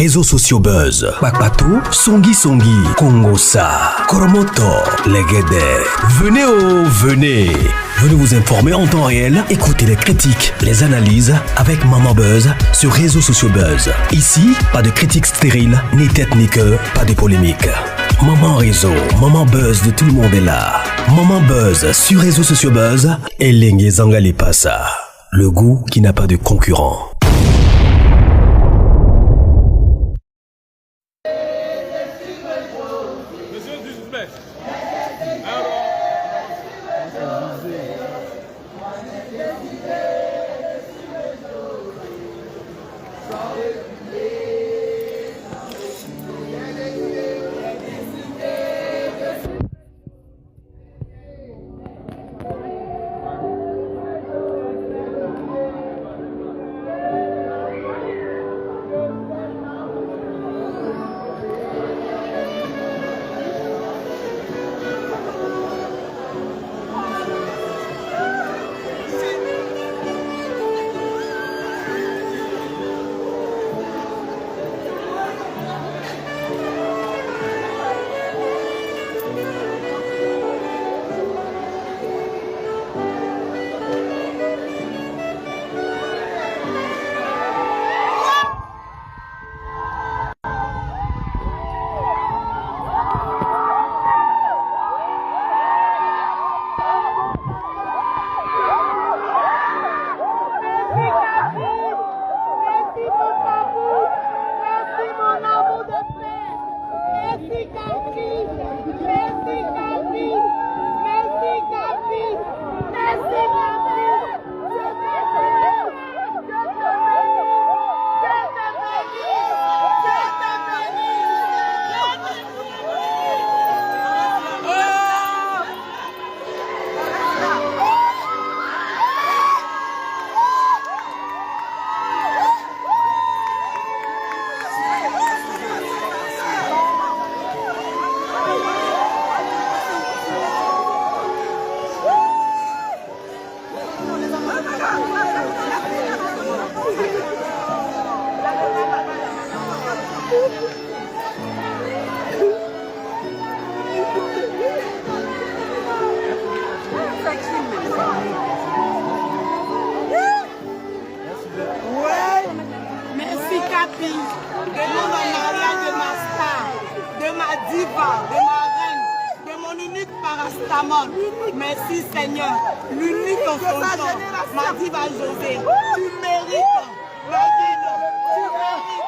réseaux sociaux buzz. Bakpatou, Songi Songi, Kongosa, Koromoto, Legede. Venez venez. Venez vous informer en temps réel. Écoutez les critiques, les analyses avec Maman Buzz sur réseaux sociaux buzz. Ici, pas de critiques stériles, ni tête ni queue, pas de polémique. Maman réseau, Maman Buzz de tout le monde est là. Maman Buzz sur réseaux sociaux buzz. Et Lengue Zangali Passa. Le goût qui n'a pas de concurrent. Merci Seigneur, l'unique en son temps, ma diva José, tu mérites, ma vie, tu mérites.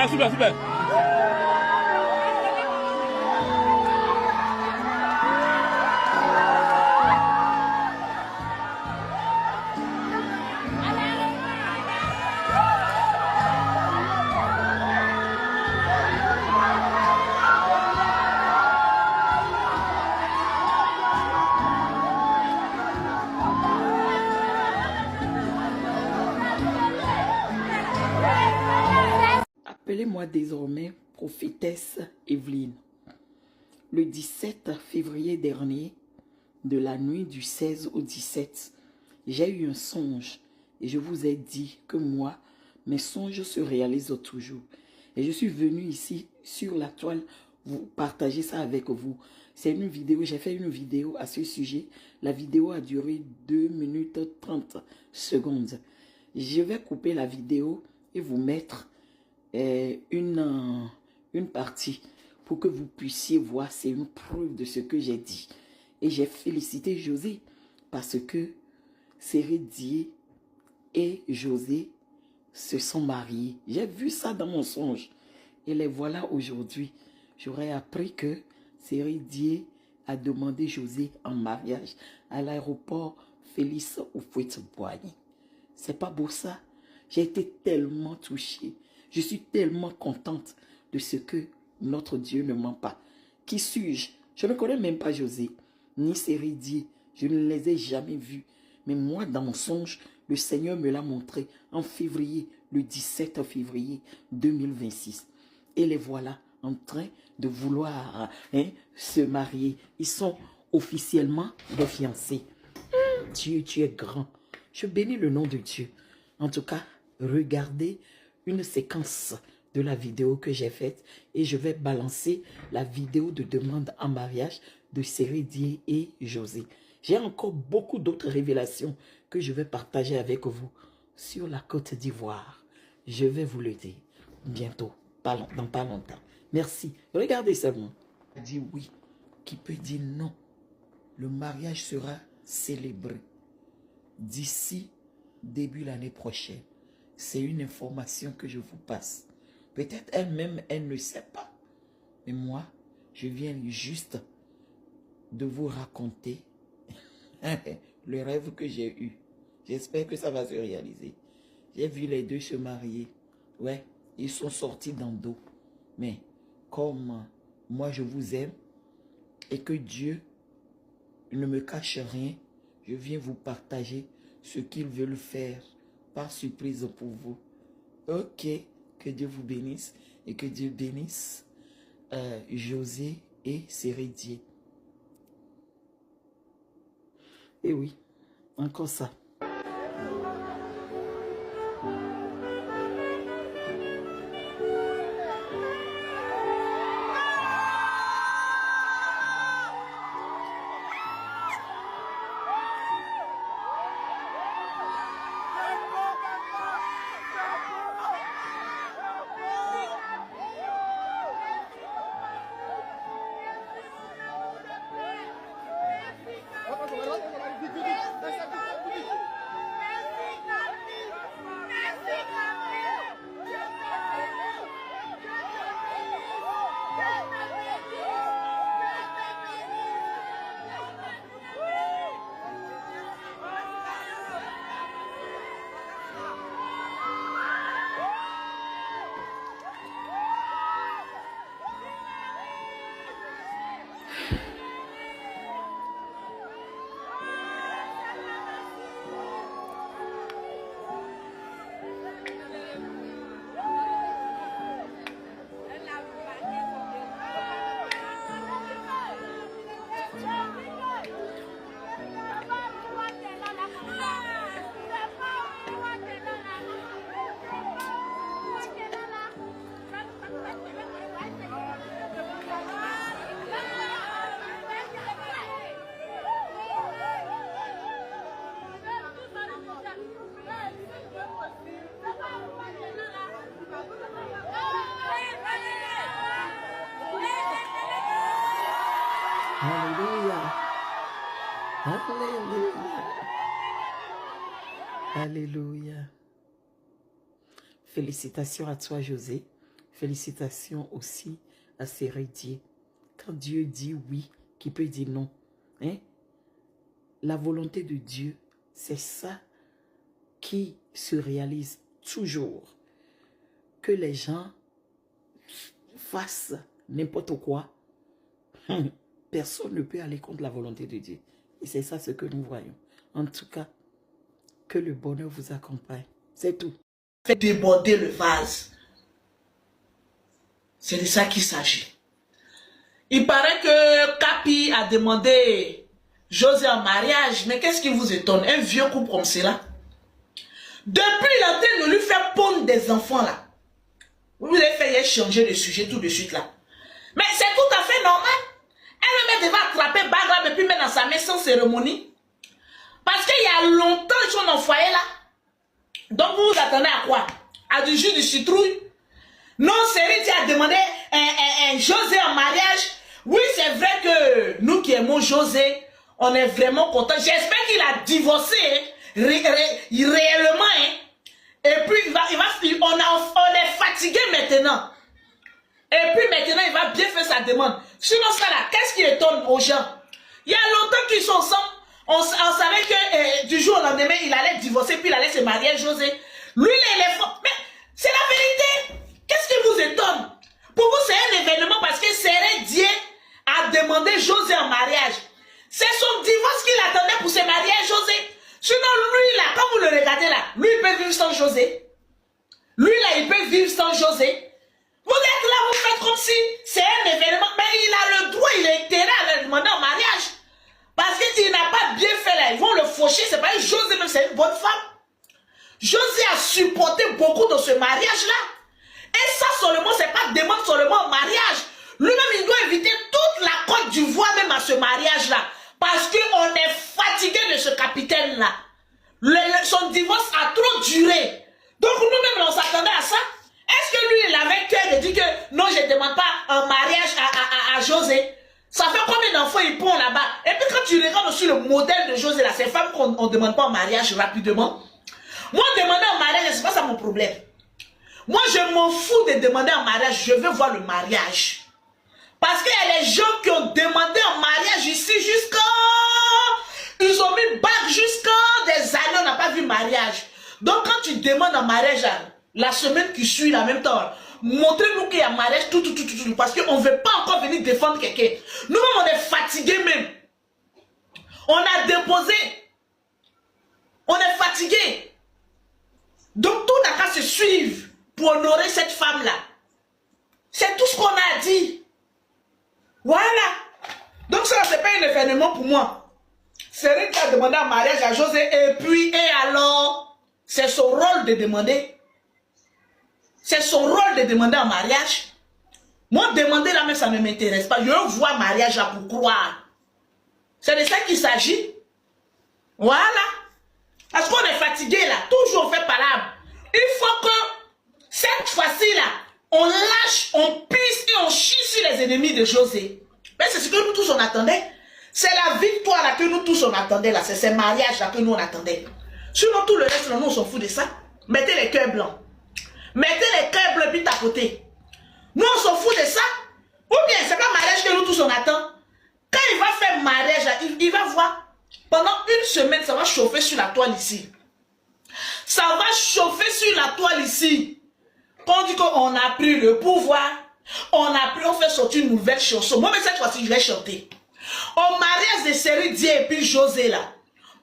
Super, super. Appelez-moi désormais prophétesse Evelyne. Le 17 février dernier, de la nuit du 16 au 17, j'ai eu un songe et je vous ai dit que moi, mes songes se réalisent toujours. Et je suis venu ici sur la toile vous partager ça avec vous. C'est une vidéo, j'ai fait une vidéo à ce sujet. La vidéo a duré 2 minutes 30 secondes. Je vais couper la vidéo et vous mettre une partie pour que vous puissiez voir. C'est une preuve de ce que j'ai dit. Et j'ai félicité José parce que Cérédier et José se sont mariés. J'ai vu ça dans mon songe. Et les voilà aujourd'hui. J'aurais appris que Cérédier a demandé José en mariage à l'aéroport Félix Houphouët-Boigny. C'est pas beau ça? J'ai été tellement touchée. Je suis tellement contente de ce que notre Dieu ne ment pas. Qui suis-je? Je ne connais même pas José, ni Cérédier. Je ne les ai jamais vus. Mais moi, dans mon songe, le Seigneur me l'a montré en février, le 17 février 2026. Et les voilà en train de vouloir se marier. Ils sont officiellement des fiancés. Dieu, tu es grand. Je bénis le nom de Dieu. En tout cas, regardez une séquence de la vidéo que j'ai faite et je vais balancer la vidéo de demande en mariage de Cérédier et José. J'ai encore beaucoup d'autres révélations que je vais partager avec vous sur la Côte d'Ivoire. Je vais vous le dire bientôt, dans pas longtemps. Merci. Regardez seulement. Qui dit oui, qui peut dire non. Le mariage sera célébré d'ici début l'année prochaine. C'est une information que je vous passe. Peut-être elle-même, elle ne sait pas. Mais moi, je viens juste de vous raconter le rêve que j'ai eu. J'espère que ça va se réaliser. J'ai vu les deux se marier. Ouais, ils sont sortis dans d'eau. Mais comme moi, je vous aime et que Dieu, ils ne me cachent rien. Je viens vous partager ce qu'ils veulent faire par surprise pour vous. Ok, que Dieu vous bénisse et que Dieu bénisse José et Sérédier. Et oui, encore ça. Alléluia. Alléluia. Alléluia. Félicitations à toi, José. Félicitations aussi à Sérédier. Quand Dieu dit oui, qui peut dire non? Hein? La volonté de Dieu, c'est ça qui se réalise toujours. Que les gens fassent n'importe quoi. Personne ne peut aller contre la volonté de Dieu. Et c'est ça ce que nous voyons. En tout cas, que le bonheur vous accompagne. C'est tout. Fait déborder le vase. C'est de ça qu'il s'agit. Il paraît que Capi a demandé José en mariage. Mais qu'est-ce qui vous étonne? Un vieux couple comme cela. Depuis, il est en train de lui faire pondre des enfants là. Vous avez fait changer de sujet tout de suite là. Mais c'est tout à fait normal. Elle devait attraper Bagram et puis mettre dans sa main sans cérémonie. Parce qu'il y a longtemps ils sont dans le foyer là. Donc vous vous attendez à quoi? À du jus de citrouille? Non, Sérédier a demandé un José en mariage. Oui, c'est vrai que nous qui aimons José, on est vraiment contents. J'espère qu'il a divorcé réellement. Hein. Et puis on est fatigué maintenant. Et puis maintenant, il va bien faire sa demande. Sinon, ça là, qu'est-ce qui étonne aux gens? Il y a longtemps qu'ils sont ensemble. On savait que du jour au lendemain, il allait divorcer, puis il allait se marier à José. Lui, il est fort. Mais c'est la vérité. Qu'est-ce qui vous étonne? Pour vous, c'est un événement parce que Sérédier a demandé José en mariage. C'est son divorce qu'il attendait pour se marier à José. Sinon, lui, là, quand vous le regardez là, lui, il peut vivre sans José. Lui, là, il peut vivre sans José. Vous êtes là, vous faites comme si c'est un événement. Mais il a le droit, il a intérêt à le demander en mariage. Parce qu'il n'a pas bien fait là. Ils vont le faucher. C'est pas José, même c'est une bonne femme. José a supporté beaucoup dans ce mariage-là. Et ça seulement, c'est pas demande seulement en mariage. Lui-même, il doit éviter toute la Côte d'Ivoire même à ce mariage-là. Parce qu'on est fatigué de ce capitaine-là. Son divorce a trop duré. Donc nous-mêmes, on s'attendait à ça. Est-ce que lui, il avait cœur de dire que non, je ne demande pas un mariage à José? Ça fait combien d'enfants il prend là-bas? Et puis quand tu regardes aussi le modèle de José, là, ces femmes qu'on ne demande pas en mariage rapidement. Moi, demander en mariage, c'est pas ça mon problème. Moi, je m'en fous de demander en mariage. Je veux voir le mariage. Parce qu'il y a des gens qui ont demandé en mariage ici jusqu'à... Ils ont mis bague jusqu'à des années, on n'a pas vu mariage. Donc quand tu demandes en mariage, la semaine qui suit, en même temps, montrez-nous qu'il y a mariage, tout, parce qu'on ne veut pas encore venir défendre quelqu'un. Nous-mêmes, on est fatigués même. On a déposé. On est fatigué. Donc tout n'a qu'à se suivre pour honorer cette femme-là. C'est tout ce qu'on a dit. Voilà. Donc ça, c'est pas un événement pour moi. Cyril qui a demandé un mariage à José et puis, et alors, c'est son rôle de demander. C'est son rôle de demander un mariage. Moi, demander là même, ça ne m'intéresse pas. Je vois mariage là pour croire. C'est de ça qu'il s'agit. Voilà. Parce qu'on est fatigué là. Toujours on fait palabre. Il faut que cette fois-ci là, on lâche, on pisse et on chie sur les ennemis de José. Mais c'est ce que nous tous on attendait. C'est la victoire là que nous tous on attendait là. C'est ce mariage là que nous on attendait. Sinon tout le reste là, nous on s'en fout de ça. Mettez les cœurs blancs. Mettez les cœurs bleus vite à côté. Nous on s'en fout de ça. Ou bien c'est pas mariage que nous tous on attend. Quand il va faire mariage là, il va voir. Pendant une semaine, ça va chauffer sur la toile ici. Ça va chauffer sur la toile ici. Quand on dit qu'on a pris le pouvoir, on fait sortir une nouvelle chanson. Moi, mais cette fois-ci, je vais chanter. Au mariage de Cyril Dié et puis José là,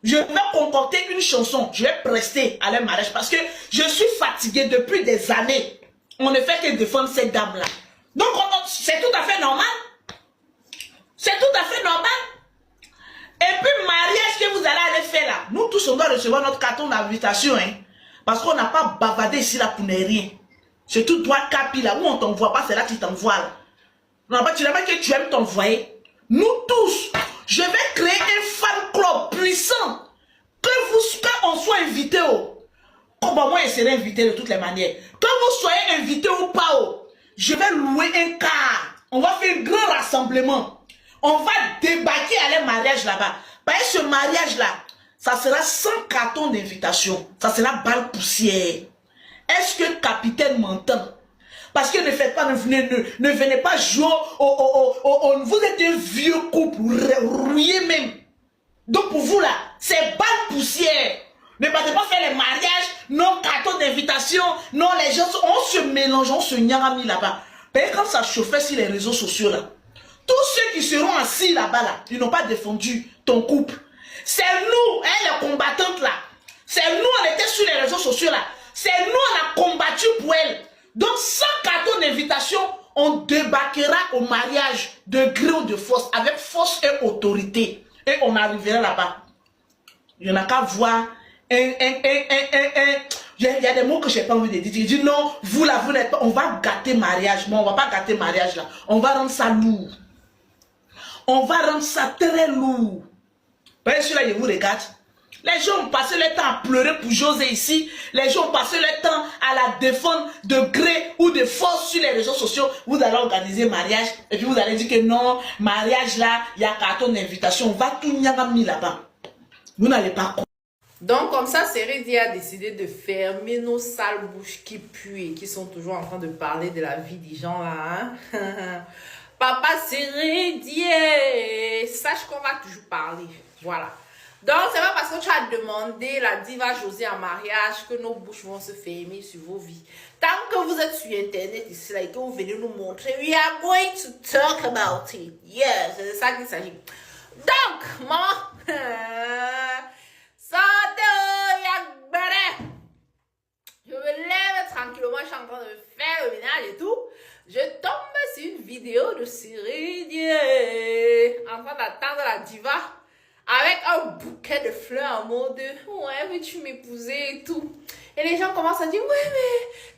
je vais concocter une chanson. Je vais prester à leur mariage parce que je suis fatigué depuis des années. On ne fait que défendre cette dame-là. Donc, c'est tout à fait normal. C'est tout à fait normal. Et puis, mariage que vous allez aller faire là, nous tous, on doit recevoir notre carton d'invitation. Hein, parce qu'on n'a pas bavardé ici là pour ne rien. C'est tout droit capi là, où on t'envoie pas, c'est là qui t'envoie là. Non, pas tu n'as pas que tu aimes t'envoyer. Nous tous, je vais créer un fan club puissant. Quand on soit invité comme moi je serai invité de toutes les manières. Quand vous soyez invité ou pas, je vais louer un car. On va faire un grand rassemblement. On va débarquer à leur mariage là-bas. Parce que ce mariage-là, ça sera 100 cartons d'invitation. Ça sera balle poussière. Est-ce que le capitaine m'entend? Parce que ne faites pas, ne venez pas jouer vous êtes un vieux couple, rouillé même. Donc pour vous là, c'est balle poussière. Ne partez pas faire les mariages, non cartons d'invitation, non les gens, on se mélange, on se nyarami là-bas. Mais quand ça chauffait sur les réseaux sociaux là, tous ceux qui seront assis là-bas, là, ils n'ont pas défendu ton couple. C'est nous, hein, les combattantes là. C'est nous, on était sur les réseaux sociaux là. C'est nous, on a combattu pour elle. Donc, sans carton d'invitation, on débarquera au mariage de gré ou de force, avec force et autorité. Et on arrivera là-bas. Il n'y en a qu'à voir il y a des mots que je n'ai pas envie de dire. Il dit non, vous là, vous n'êtes pas. On va gâter mariage. Mais on ne va pas gâter mariage là. On va rendre ça lourd. On va rendre ça très lourd. Voyez celui-là, je vous regarde. Les gens ont passé le temps à pleurer pour José ici. Les gens ont passé le temps à la défendre de gré ou de force sur les réseaux sociaux. Vous allez organiser mariage. Et puis vous allez dire que non, mariage là, il y a carton d'invitation. On va tout mis là-bas. Vous n'allez pas comprendre. Donc, comme ça, Cyril a décidé de fermer nos sales bouches qui puent et qui sont toujours en train de parler de la vie des gens là. Hein? Papa Cyril, sache qu'on va toujours parler. Voilà. Donc, c'est pas parce que tu as demandé la diva José en mariage que nos bouches vont se fermer sur vos vies. Tant que vous êtes sur Internet ici là, et que vous venez nous montrer, we are going to talk about it. Yes, c'est de ça qu'il s'agit. Donc, maman, santé, je me lève tranquillement, je suis en train de faire le ménage et tout. Je tombe sur une vidéo de Cyril en train d'attendre la diva avec un bouquet de fleurs en mode ouais, veux-tu m'épouser et tout. Et les gens commencent à dire ouais,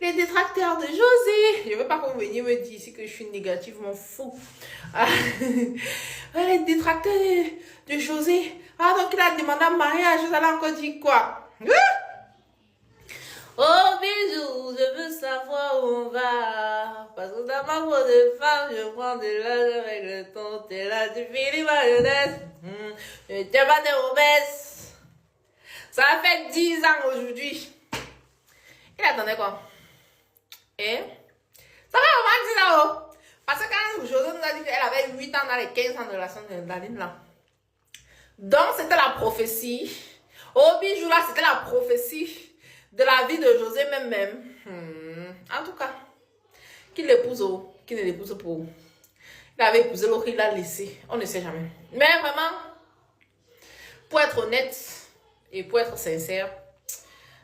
mais les détracteurs de José. Je veux pas qu'on vienne me dire ici que je suis négative, m'en fous. Les détracteurs de José. Ah, donc il a demandé un mariage, vous allez encore dire quoi? Oh bisous, je veux savoir où on va. Parce que dans ma voix de femme, je prends de l'âge avec le temps. T'es là, tu finis ma jeunesse. Je t'ai pas des promesses. Ça fait 10 ans aujourd'hui. Il attendait quoi? Et ça va vraiment 10 ans. Parce que quand José nous a dit qu'elle avait 8 ans dans les 15 ans de la scène de Daline là. Donc c'était la prophétie. Au bijou là, c'était la prophétie de la vie de José même. En tout cas, qu'il l'épouse ou qu'il ne l'épouse pas. Il avait épousé l'autre, il l'a laissé. On ne sait jamais. Mais vraiment, pour être honnête et pour être sincère,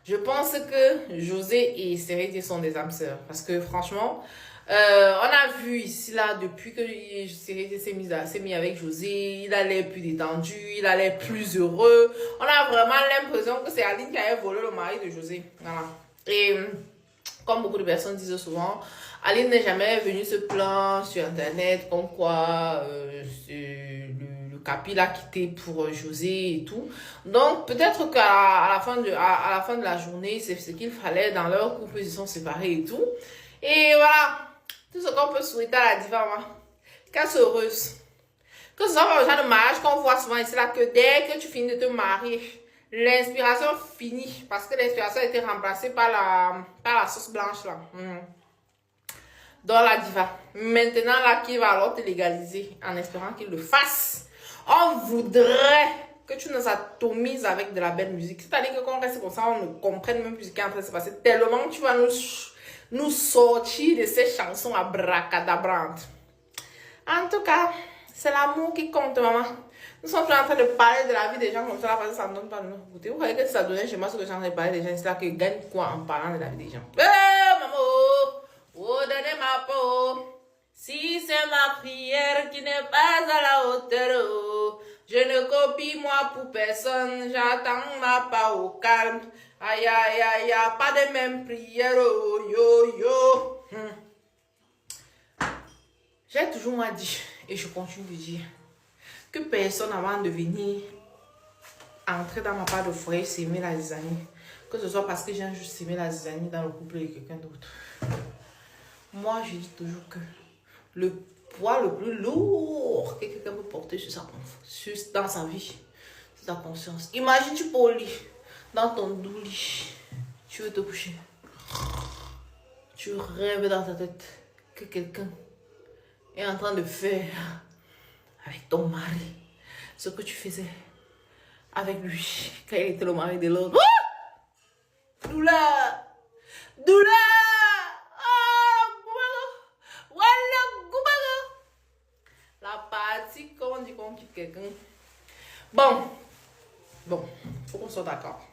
je pense que José et Sérédie sont des âmes sœurs. Parce que franchement, on a vu ici, là, depuis que Sérédie s'est mis avec José, il allait plus détendu, il allait plus heureux. On a vraiment l'impression que c'est Aline qui avait volé le mari de José. Voilà. Et comme beaucoup de personnes disent souvent, Aline n'est jamais venue se plaindre sur Internet comme quoi le Capi l'a quitté pour José et tout. Donc, peut-être qu'à la fin de la journée, c'est ce qu'il fallait dans leur couple, ils se sont séparés et tout. Et voilà, tout ce qu'on peut souhaiter à la diva, qu'elle soit heureuse. Que ce soit le genre de mariage qu'on voit souvent ici, là, que dès que tu finis de te marier, l'inspiration finit. Parce que l'inspiration a été remplacée par la sauce blanche, là. Dans la diva. Maintenant, là, qui va alors te légaliser en espérant qu'il le fasse. On voudrait que tu nous atomises avec de la belle musique. C'est-à-dire que quand on reste comme ça, on ne comprenne même plus ce qui est en train de se passer. Tellement que tu vas nous sortir de ces chansons à bracadabrantes. En tout cas, c'est l'amour qui compte, maman. Nous sommes en train de parler de la vie des gens comme ça, parce que ça ne donne pas de notre côté. Vous voyez que ça donnait chez moi ce que j'ai en train de parler des gens, c'est là que gagne quoi en parlant de la vie des gens. Maman, oh, donnez ma peau. Si c'est ma prière qui n'est pas à la hauteur, oh, je ne copie moi pour personne, j'attends ma part au calme. Aïe, aïe, aïe, aïe, pas de même prière, oh, yo, yo. J'ai toujours moi dit, et je continue de dire, que personne avant de venir entrer dans ma part de foyer s'aimer la zizanie. Que ce soit parce que j'ai juste aimé la zizanie dans le couple de quelqu'un d'autre. Moi, je dis toujours que le poids le plus lourd que quelqu'un peut porter dans sa vie, c'est sa conscience. Imagine, tu peux au lit, dans ton doux lit, tu veux te coucher. Tu rêves dans ta tête que quelqu'un est en train de faire avec ton mari ce que tu faisais avec lui quand il était le mari de l'autre. Oh! Douleur! Douleur! La partie quand on dit qu'on quitte quelqu'un. Bon, faut qu'on soit d'accord.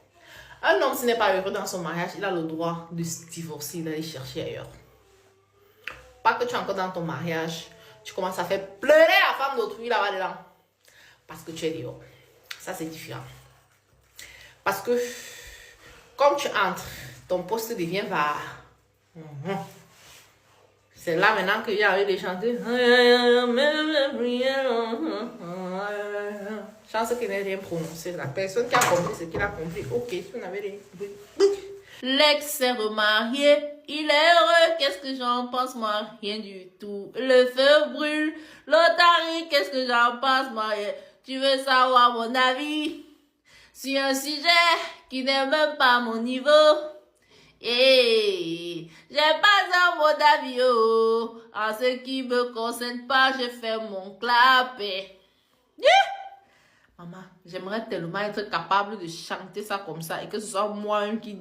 Un homme, s'il n'est pas heureux dans son mariage, il a le droit de se divorcer, d'aller chercher ailleurs. Pas que tu es encore dans ton mariage, tu commences à faire pleurer la femme d'autrui là-bas dedans. Parce que tu es dehors. Ça, c'est différent. Parce que, comme tu entres, ton poste devient var. C'est là maintenant qu'il y a les chanter. Chance qu'il n'ait rien prononcé. La personne qui a compris ce qu'il a compris. Ok, si vous n'avez rien compris. L'ex s'est remarié, il est heureux, qu'est-ce que j'en pense moi? Rien du tout. Le feu brûle, l'otarie, qu'est-ce que j'en pense moi? Tu veux savoir mon avis sur un sujet qui n'est même pas mon niveau? Et j'ai pas un mot d'avis, oh. En ce qui me concerne pas, je fais mon clap. Maman, j'aimerais tellement être capable de chanter ça comme ça et que ce soit moi-même qui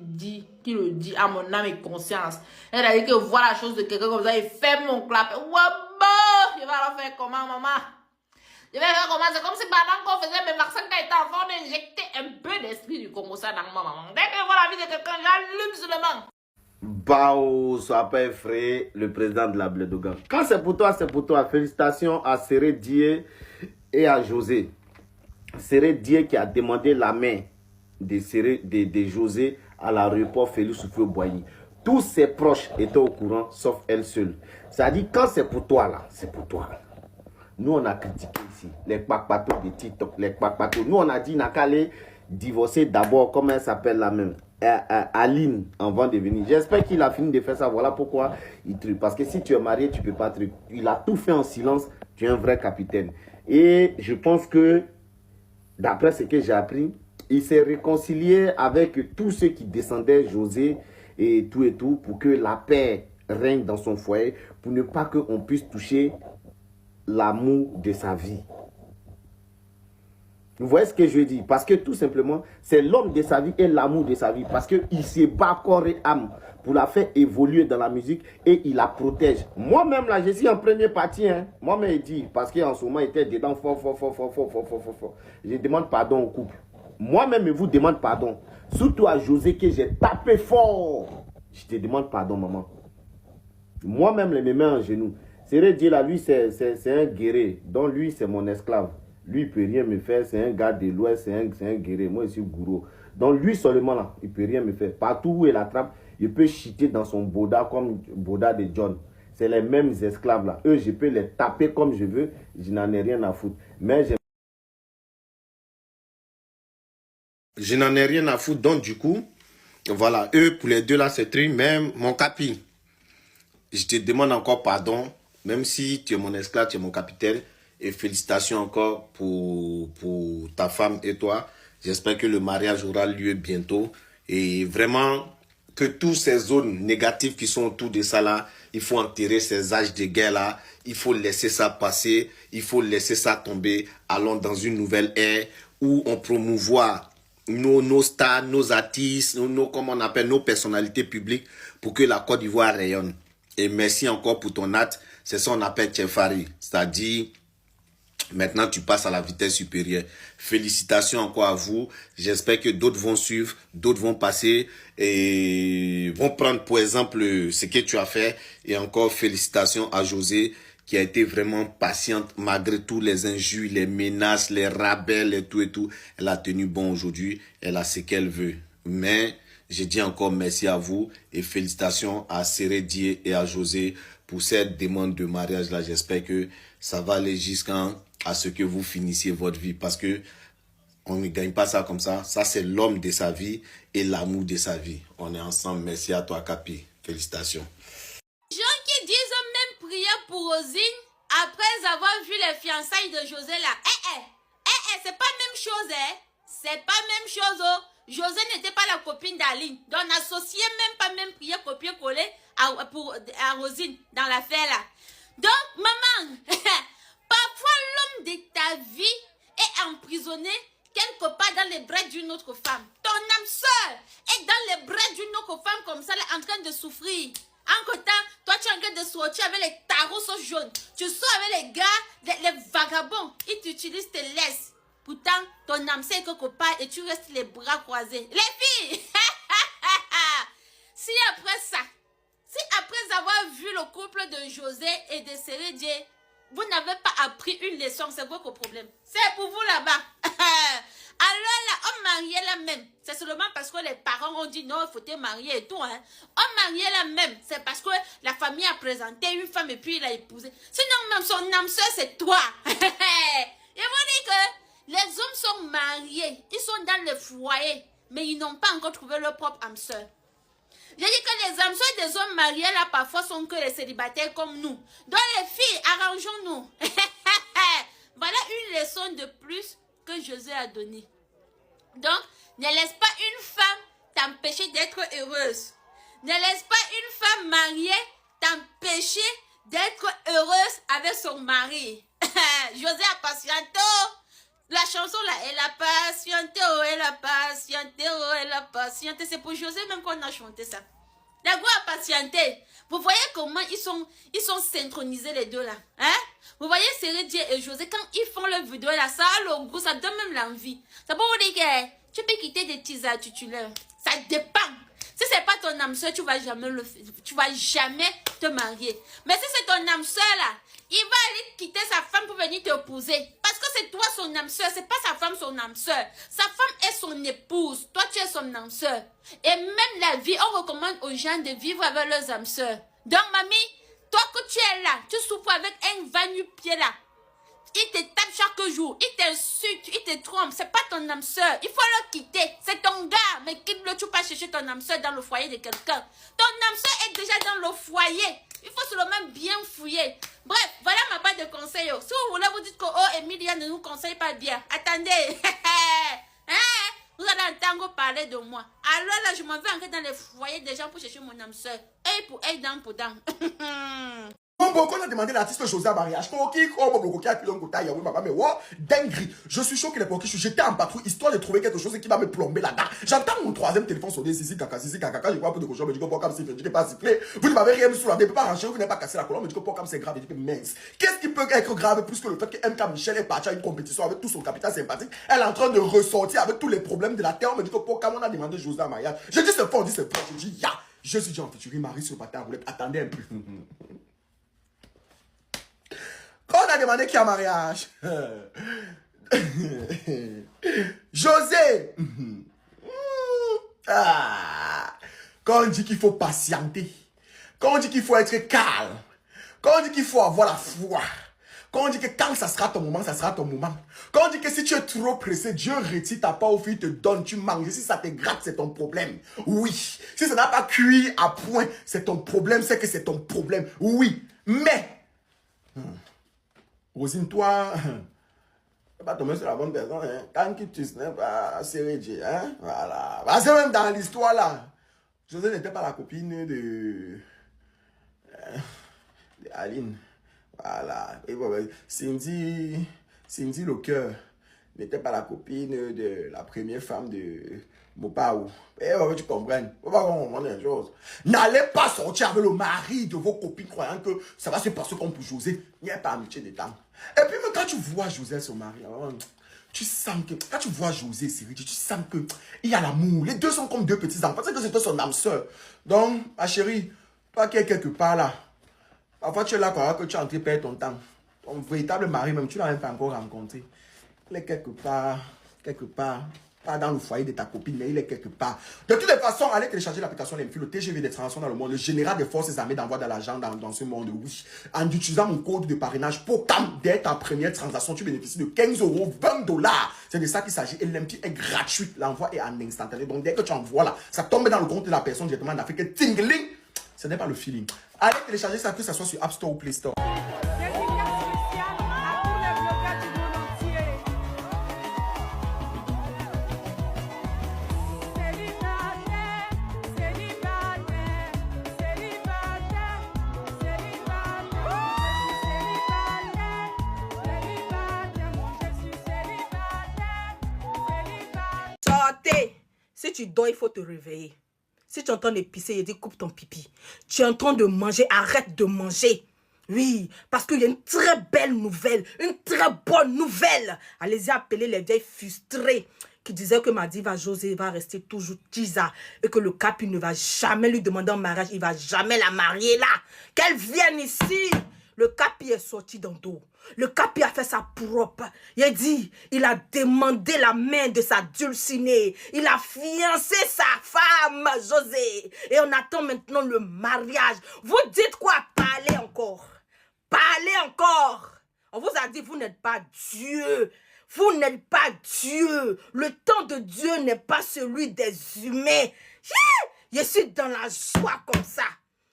le dit à mon âme et conscience. C'est-à-dire que voir la chose de quelqu'un comme ça et faire mon clap. Je vais alors faire comment, maman? Je vais faire comment? C'est comme si pendant qu'on faisait mes vaccins quand j'étais enfant, on injectait un peu d'esprit du Congo ça dans moi, maman. Dès que je vois la vie de quelqu'un, j'allume seulement. Bao, soit pas effrayé, le président de la Blédogan. Quand c'est pour toi, c'est pour toi. Félicitations à Sérédie et à José. Sérédie qui a demandé la main de José à l'aéroport Félix Houphouët-Boigny. Tous ses proches étaient au courant, sauf elle seule. C'est-à-dire, quand c'est pour toi, là, c'est pour toi. Nous, on a critiqué ici les kpakpatos de TikTok, les kpakpatos. Nous, on a dit, n'a qu'à aller divorcer d'abord, comment elle s'appelle la même, Aline, avant de venir. J'espère qu'il a fini de faire ça. Voilà pourquoi il truc. Parce que si tu es marié, tu ne peux pas truc. Il a tout fait en silence. Tu es un vrai capitaine. Et je pense que, d'après ce que j'ai appris, il s'est réconcilié avec tous ceux qui descendaient, José et tout, pour que la paix règne dans son foyer, pour ne pas qu'on puisse toucher l'amour de sa vie. Vous voyez ce que je dis? Parce que tout simplement, c'est l'homme de sa vie et l'amour de sa vie. Parce qu'il se bat corps et âme pour la faire évoluer dans la musique et il la protège. Moi-même, là, je suis en première partie. Hein. Moi-même, il dit, parce qu'en ce moment, il était dedans fort. Je demande pardon au couple. Moi-même, je vous demande pardon. Surtout à José que j'ai tapé fort. Je te demande pardon, maman. Moi-même, les mains en genoux. Serré Dieu là, lui, c'est un guerrier. Donc lui, c'est mon esclave. Lui, il ne peut rien me faire. C'est un gars de l'Ouest, c'est un guerrier. Moi, je suis gourou. Donc lui seulement là, il ne peut rien me faire. Partout où il attrape, il peut chiter dans son boda comme boda de John. C'est les mêmes esclaves là. Eux, je peux les taper comme je veux. Je n'en ai rien à foutre. Mais je n'en ai rien à foutre. Donc du coup, voilà. Eux, pour les deux là, c'est très. Même mon capi. Je te demande encore pardon. Même si tu es mon esclave, tu es mon capitaine. Et félicitations encore pour ta femme et toi. J'espère que le mariage aura lieu bientôt. Et vraiment, que toutes ces zones négatives qui sont autour de ça là, il faut enterrer ces âges de guerre là. Il faut laisser ça passer. Il faut laisser ça tomber. Allons dans une nouvelle ère où on promouvoit nos stars, nos artistes, comme on appelle, nos personnalités publiques pour que la Côte d'Ivoire rayonne. Et merci encore pour ton acte. C'est ça qu'on appelle Tchefari. C'est-à-dire, maintenant, tu passes à la vitesse supérieure. Félicitations encore à vous. J'espère que d'autres vont suivre, d'autres vont passer et vont prendre pour exemple ce que tu as fait. Et encore félicitations à José qui a été vraiment patiente malgré tous les injures, les menaces, les rabais, les tout et tout. Elle a tenu bon aujourd'hui. Elle a ce qu'elle veut. Mais je dis encore merci à vous et félicitations à Serré Dié et à José pour cette demande de mariage là. J'espère que ça va aller jusqu'à ce que vous finissiez votre vie parce que on ne gagne pas ça comme ça. Ça, c'est l'homme de sa vie et l'amour de sa vie. On est ensemble. Merci à toi, Capi. Félicitations. Les gens qui disent même prier pour Rosine après avoir vu les fiançailles de José là. C'est pas même chose, C'est pas même chose, oh. José n'était pas la copine d'Aline. Donc, n'associez même pas même prier copier-coller à Rosine dans l'affaire là. Donc, maman, parfois l'homme de ta vie est emprisonné quelque part dans les bras d'une autre femme. Ton âme sœur est dans les bras d'une autre femme comme ça, là, en train de souffrir. En temps, toi tu es en train de sortir avec les tarots jaunes. Tu sors avec les gars, les vagabonds. Ils t'utilisent, te laissent. Pourtant, ton âme sœur est quelque part et tu restes les bras croisés. Les filles, si après avoir vu le couple de José et de Serré Dié, vous n'avez pas appris une leçon, c'est votre problème. C'est pour vous là-bas. Alors là, on mariait là même. C'est seulement parce que les parents ont dit non, il faut te marier et tout. Hein. On mariait là même. C'est parce que la famille a présenté une femme et puis il a épousé. Sinon, même son âme sœur, c'est toi. Et vous dites que les hommes sont mariés. Ils sont dans le foyer. Mais ils n'ont pas encore trouvé leur propre âme sœur. J'ai dit que les âmes sœurs des hommes mariés là parfois sont que les célibataires comme nous. Donc les filles, arrangeons-nous. Voilà une leçon de plus que José a donnée. Donc, ne laisse pas une femme t'empêcher d'être heureuse. Ne laisse pas une femme mariée t'empêcher d'être heureuse avec son mari. José a patienté. La chanson là, elle a patienté, oh, elle a patienté, oh, elle a patienté. C'est pour José même qu'on a chanté ça. La go a patienté. Vous voyez comment ils sont synchronisés les deux là. Hein? Vous voyez Serré Dié et José, quand ils font leur vidéo là, ça a le goût, ça donne même l'envie. Ça peut vous dire que tu peux quitter des teasers titulaires. Ça dépend. Si c'est pas ton âme sœur, tu vas jamais te marier. Mais si c'est ton âme sœur là, il va aller quitter sa femme pour venir t'épouser. Parce que c'est toi son âme sœur, c'est pas sa femme son âme sœur. Sa femme est son épouse, toi tu es son âme sœur. Et même la vie, on recommande aux gens de vivre avec leurs âmes sœurs. Donc mamie, toi que tu es là, tu souffres avec un va-nu-pied là. Il te tape chaque jour, il t'insulte, il te trompe. C'est pas ton âme sœur. Il faut le quitter. C'est ton gars. Mais quitte-le, tu pas chercher ton âme sœur dans le foyer de quelqu'un. Ton âme sœur est déjà dans le foyer. Il faut seulement bien fouiller. Bref, voilà ma part de conseil. Si vous voulez vous dites que oh, Emilia ne nous conseille pas bien. Attendez. Vous allez entendre parler de moi. Alors là, je m'en vais entrer dans les foyers des gens pour chercher mon âme sœur. Œil pour œil, dent pour dent. Quand on a demandé l'artiste José à mariage, je suis chaud qu'il est pour qui j'étais en patrouille histoire de trouver quelque chose qui va me plomber là-dedans. J'entends mon troisième téléphone sonner, zizi kaka, je vois un peu de cochon, me dit que comme siffle, je dis pas siffler. Vous ne m'avez rien mis sous la dé, pas arranger, vous n'avez pas cassé la colonne, me dit que comme c'est grave, je dis que mince. Qu'est-ce qui peut être grave plus que le fait que MK Michel est parti à une compétition avec tout son capital sympathique, elle est en train de ressortir avec tous les problèmes de la terre, on me dit que pour on a demandé José à mariage. Je dis c'est fort, on dit c'est fort, je dis ya. Je suis déjà en featuring, Marie sur le patin à roulette, attendez un peu. Quand on a demandé qui a mariage, José, quand on dit qu'il faut patienter, quand on dit qu'il faut être calme, quand on dit qu'il faut avoir la foi, quand on dit que quand ça sera ton moment, ça sera ton moment. Quand on dit que si tu es trop pressé, Dieu retire ta part au fil, te donne, tu manges. Si ça te gratte, c'est ton problème. Oui. Si ça n'a pas cuit à point, c'est ton problème, c'est que c'est ton problème. Oui. Mais... Rosine, toi, tu pas tomber sur la bonne personne, hein. Quand tu n'es pas serré, hein. Voilà. Parce que même dans l'histoire là, José n'était pas la copine de Aline. Voilà. Et bon, Cindy le cœur n'était pas la copine de la première femme de Mopaou. Et tu comprends. Faut pas qu'on comprenne une chose. N'allez pas sortir avec le mari de vos copines croyant que ça va se passer comme pour José. Il n'y a pas amitié de temps. Et puis même quand tu vois José, son mari, tu sens que, quand tu vois José, tu sens que il y a l'amour. Les deux sont comme deux petits enfants. C'est que c'était son âme sœur. Donc, ma chérie, toi qui es quelque part là, parfois tu es là quand tu es en train de perdre ton temps. Ton véritable mari, même tu ne l'as même pas encore rencontré. Il est quelque part, pas dans le foyer de ta copine, mais il est quelque part. De toutes les façons, allez télécharger l'application Lemfi, le TGV des transactions dans le monde, le général des forces armées d'envoi de l'argent dans ce monde, oui. En utilisant mon code de parrainage pour dès ta première transaction, tu bénéficies de 15 €, 20 $. C'est de ça qu'il s'agit. Et Lemfi est gratuit. L'envoi est en instantané. Donc dès que tu envoies là, ça tombe dans le compte de la personne directement en Afrique. Tingling, ce n'est pas le feeling. Allez télécharger ça, que ça soit sur App Store ou Play Store. Si tu dors, il faut te réveiller. Si tu es en train de pisser, il dit coupe ton pipi. Tu es en train de manger, arrête de manger. Oui, parce qu'il y a une très belle nouvelle, une très bonne nouvelle. Allez-y appeler les vieilles frustrées qui disaient que ma diva José va rester toujours tisa et que le Capi ne va jamais lui demander en mariage, il ne va jamais la marier là. Qu'elle vienne ici. Le Capi est sorti dans dos. Le Capi a fait sa propre. Il a dit, il a demandé la main de sa dulcinée. Il a fiancé sa femme, José. Et on attend maintenant le mariage. Vous dites quoi? Parlez encore. Parlez encore. On vous a dit, vous n'êtes pas Dieu. Vous n'êtes pas Dieu. Le temps de Dieu n'est pas celui des humains. Je suis dans la joie comme ça.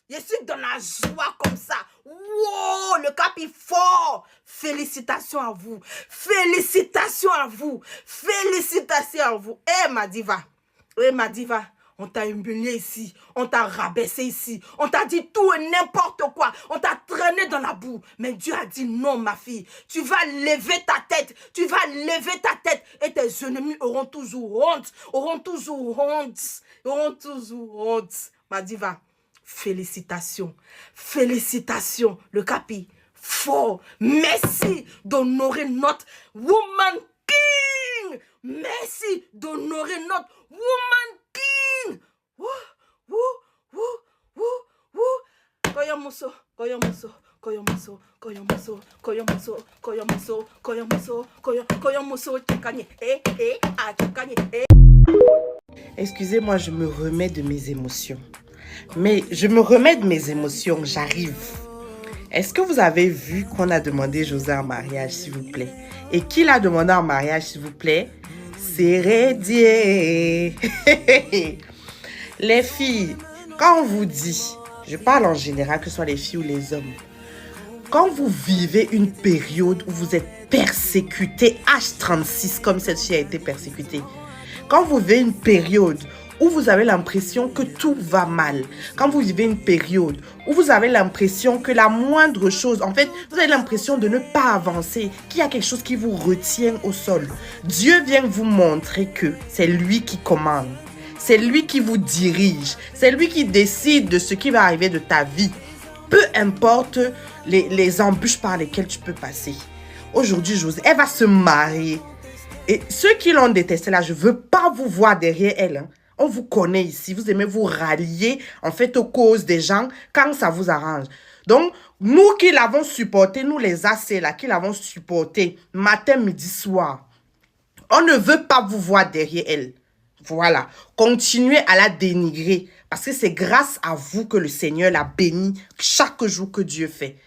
Je suis dans la joie comme ça. Wow, le Capi fort. Félicitations à vous. Félicitations à vous. Félicitations à vous. Eh, ma diva. Eh, ma diva. On t'a humilié ici. On t'a rabaissé ici. On t'a dit tout et n'importe quoi. On t'a traîné dans la boue. Mais Dieu a dit non, ma fille. Tu vas lever ta tête. Tu vas lever ta tête. Et tes ennemis auront toujours honte. Auront toujours honte. Auront toujours honte. Ma diva. Félicitations, félicitations, le Capi, fort, merci d'honorer notre Woman King, merci d'honorer notre Woman King, Excusez-moi, je me remets de mes émotions. Mais je me remets de mes émotions, j'arrive. Est-ce que vous avez vu qu'on a demandé José en mariage, s'il vous plaît? Et qui l'a demandé en mariage, s'il vous plaît? Sérédier. Les filles, quand on vous dit, je parle en général, que ce soit les filles ou les hommes, quand vous vivez une période où vous êtes persécuté, H36, comme cette fille a été persécutée, quand vous vivez une période où vous avez l'impression que tout va mal, quand vous vivez une période où vous avez l'impression que la moindre chose, en fait, vous avez l'impression de ne pas avancer, qu'il y a quelque chose qui vous retient au sol, Dieu vient vous montrer que c'est lui qui commande, c'est lui qui vous dirige, c'est lui qui décide de ce qui va arriver de ta vie, peu importe les embûches par lesquelles tu peux passer. Aujourd'hui, José, elle va se marier. Et ceux qui l'ont détestée là, je ne veux pas vous voir derrière elle. Hein. On vous connaît ici. Vous aimez vous rallier en fait aux causes des gens quand ça vous arrange. Donc, nous qui l'avons supporté, nous les AC là, qui l'avons supporté matin, midi, soir, on ne veut pas vous voir derrière elle. Voilà. Continuez à la dénigrer parce que c'est grâce à vous que le Seigneur l'a bénie chaque jour que Dieu fait.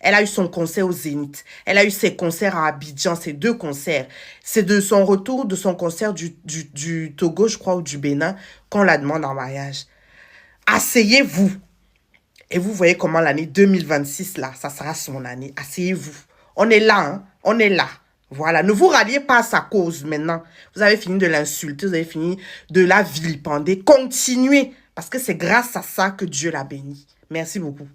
Elle a eu son concert au Zénith. Elle a eu ses concerts à Abidjan, ses 2 concerts. C'est de son retour de son concert du Togo, je crois, ou du Bénin, qu'on la demande en mariage. Asseyez-vous. Et vous voyez comment l'année 2026, là, ça sera son année. Asseyez-vous. On est là, hein. On est là. Voilà. Ne vous ralliez pas à sa cause maintenant. Vous avez fini de l'insulter, vous avez fini de la vilipender. Continuez. Parce que c'est grâce à ça que Dieu l'a bénie. Merci beaucoup.